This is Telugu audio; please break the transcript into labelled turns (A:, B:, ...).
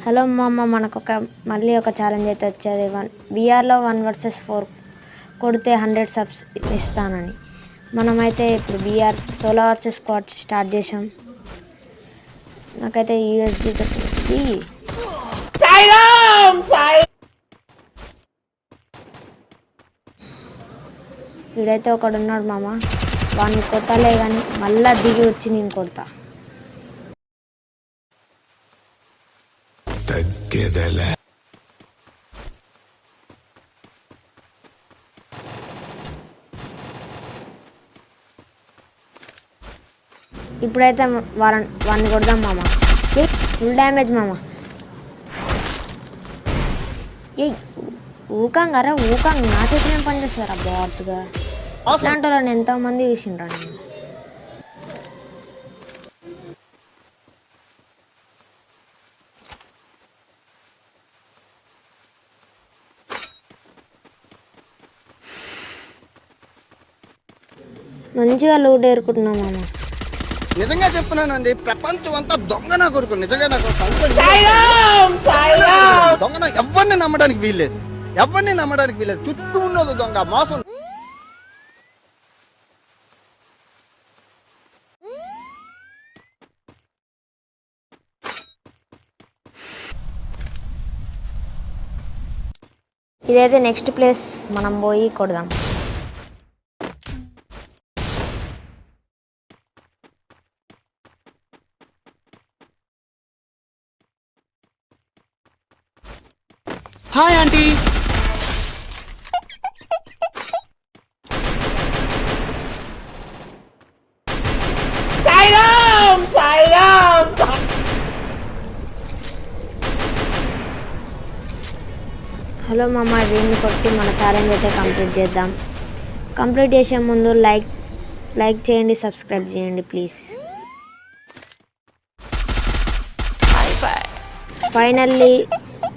A: హలో మామ, మనకు మళ్ళీ ఒక ఛాలెంజ్ అయితే వచ్చేది. బీఆర్లో 1 vs 4 కొడితే 100 సబ్స్ ఇస్తానని. మనమైతే ఇప్పుడు BR solo versus squad start చేసాం. నాకైతే యూఎస్డి వీడైతే ఒకడు ఉన్నాడు మామ, వాడిని కొట్టాలే కానీ మళ్ళా దిగి వచ్చి నేను కొడతా. ఇప్పుడైతే వాడిని కొడదాం మామ. ఫుల్ డ్యామేజ్ మామ. ఏ ఊకంగారా ఊకంగా నా చేతిలో పనిచేస్తారా బాట్గా? అట్లాంటి వాళ్ళని ఎంతోమంది చూసిండ్రా నేను. మంచిగా లూట్ ఏరుకుంటున్నాం మామ.
B: నిజంగా చెప్తున్నానండి, ప్రపంచం అంతా దొంగ నా కొడుకు. నిజంగా నాకు దొంగ ఎవరిని నమ్మడానికి వీల్లేదు, ఎవరిని నమ్మడానికి వీల్లేదు. చుట్టూ ఉన్నది దొంగ మోసం.
A: ఇదైతే నెక్స్ట్ ప్లేస్, మనం పోయి కొడదాం.
B: Hi aunty.
A: హలో మామ, దీన్ని కొట్టి మన ఛాలెంజ్ అయితే కంప్లీట్ చేద్దాం. కంప్లీట్ చేసే ముందు లైక్ చేయండి, సబ్స్క్రైబ్ చేయండి ప్లీజ్. ఫైనల్లీ